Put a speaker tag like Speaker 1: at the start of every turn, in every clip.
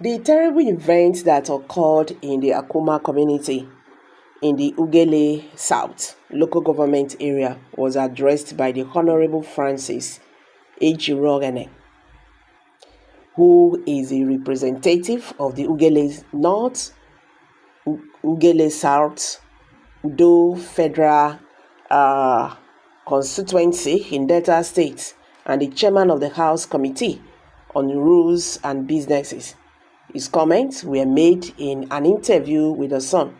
Speaker 1: The terrible event that occurred in the Okuama community in the Ughelli South local government area was addressed by the Honorable Francis Ejiroghene, who is a representative of the Ughelli North, Ughelli South, Udo Federal Constituency in Delta State, and the chairman of the House Committee on Rules and Businesses. His comments were made in an interview with The Sun,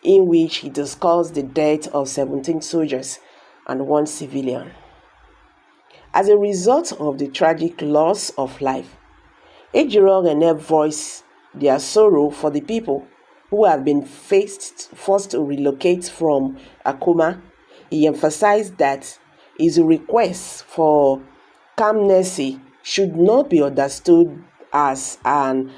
Speaker 1: in which he discussed the death of 17 soldiers and one civilian. As a result of the tragic loss of life, Ejiroghene voiced their sorrow for the people who have been forced to relocate from Okuama. He emphasized that his request for clemency should not be understood as an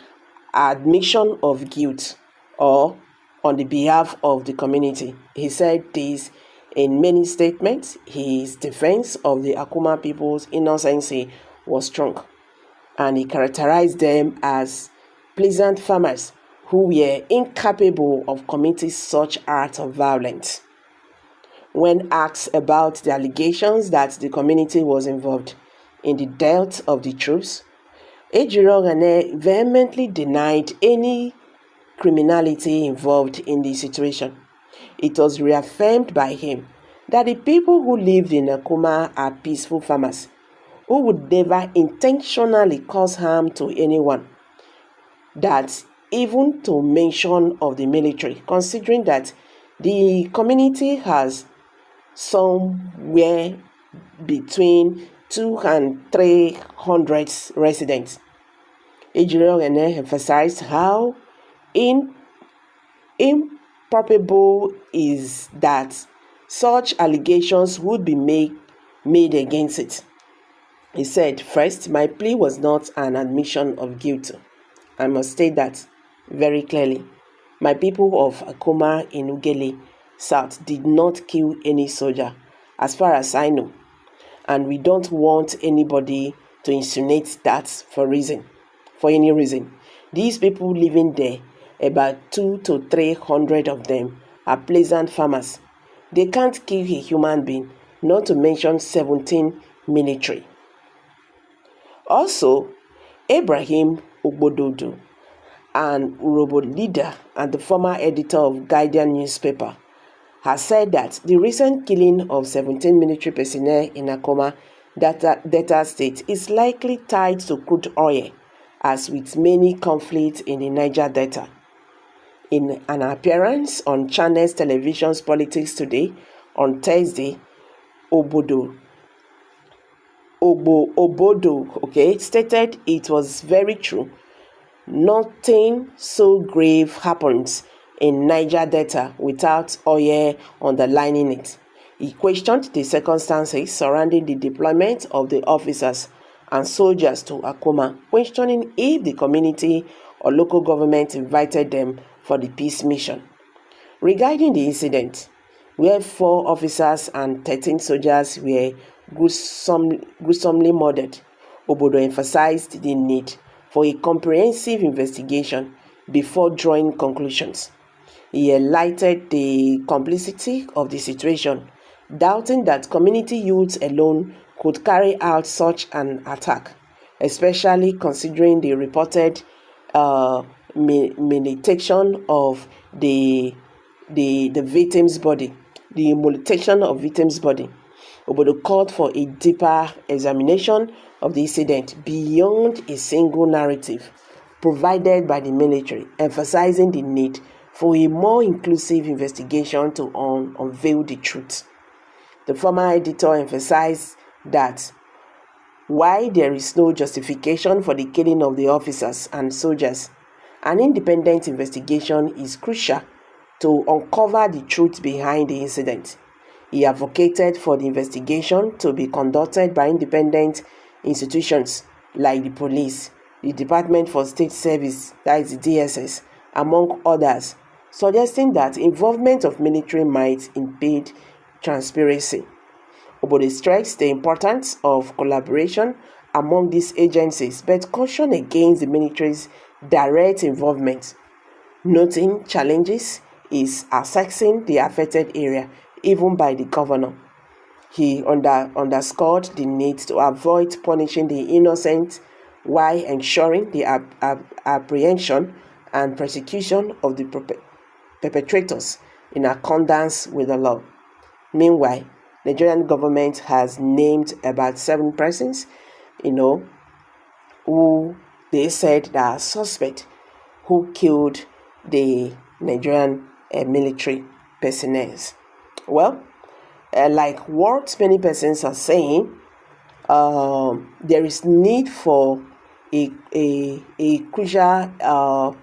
Speaker 1: admission of guilt or on the behalf of the community. He said this in many statements. His defense of the Okuama people's innocency was strong, and he characterized them as pleasant farmers who were incapable of committing such acts of violence. When asked about the allegations that the community was involved in the death of the troops, Ejiroghene vehemently denied any criminality involved in the situation. It was reaffirmed by him that the people who lived in Okuama are peaceful farmers who would never intentionally cause harm to anyone. That even to mention of the military, considering that the community has somewhere between 200 and 300 residents. Ejiroghene emphasized how improbable is that such allegations would be made against it. He said, "First, my plea was not an admission of guilt. I must state that very clearly. My people of Okuama in Ughelli South did not kill any soldier, as far as I know. And we don't want anybody to insinuate that for any reason. These people living there, about 200 to 300 of them, are pleasant farmers. They can't kill a human being, not to mention 17 military." Also, Ibrahim Ogbododo, an Urhobo leader and the former editor of Guardian newspaper, has said that the recent killing of 17 military personnel in Okuama, Delta State, is likely tied to crude oil, as with many conflicts in the Niger Delta. In an appearance on Channels Television's Politics Today on Thursday, Obodo stated it was very true. Nothing so grave happens in Niger Delta without oil underlining it. He questioned the circumstances surrounding the deployment of the officers and soldiers to Okuama, questioning if the community or local government invited them for the peace mission. Regarding the incident, where 4 officers and 13 soldiers were gruesomely murdered, Obodo emphasized the need for a comprehensive investigation before drawing conclusions. He highlighted the complexity of the situation, doubting that community youth alone could carry out such an attack, especially considering the reported mutilation of the victim's body. The mutilation of victim's body. Obodo called for a deeper examination of the incident beyond a single narrative provided by the military, emphasizing the need for a more inclusive investigation to unveil the truth. The former editor emphasized that while there is no justification for the killing of the officers and soldiers, an independent investigation is crucial to uncover the truth behind the incident. He advocated for the investigation to be conducted by independent institutions like the police, the Department for State Service, that is the DSS, among others, suggesting that involvement of military might impede transparency. Obodo stressed the importance of collaboration among these agencies, but cautioned against the military's direct involvement, noting challenges is assessing the affected area, even by the governor. He underscored the need to avoid punishing the innocent while ensuring the apprehension and prosecution of the perpetrators in accordance with the law. Meanwhile, Nigerian government has named about 7 persons, who they said that are suspect who killed the Nigerian military personnel. Well, like what many persons are saying, there is need for a crucial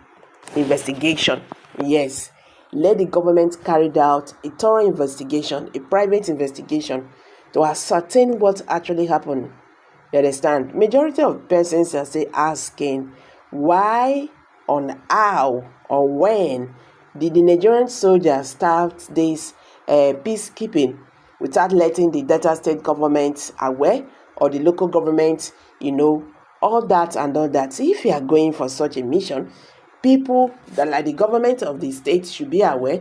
Speaker 1: investigation. Yes, let the government carry out a thorough investigation, a private investigation, to ascertain what actually happened. You understand? Majority of persons are still asking why, on how, or when did the Nigerian soldiers start this peacekeeping without letting the Delta state government aware, or the local government, all that and all that. If you are going for such a mission, people that, like the government of the state, should be aware.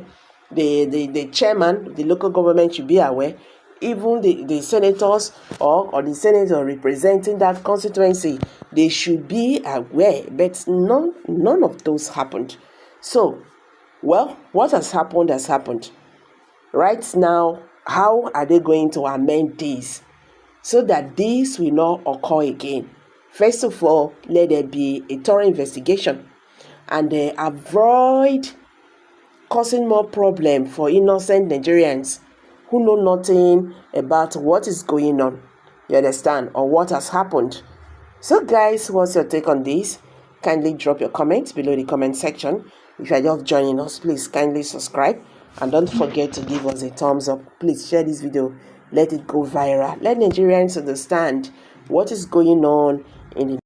Speaker 1: The chairman, the local government, should be aware. Even the senators or the senator representing that constituency, they should be aware. But none of those happened. So, well, what has happened has happened. Right now, how are they going to amend this so that this will not occur again? First of all, let there be a thorough investigation, and avoid causing more problem for innocent Nigerians who know nothing about what is going on, you understand, or what has happened. So guys, what's your take on this? Kindly drop your comments below the comment section. If you are just joining us, please kindly subscribe, and don't forget to give us a thumbs up. Please share this video, let it go viral. Let Nigerians understand what is going on in the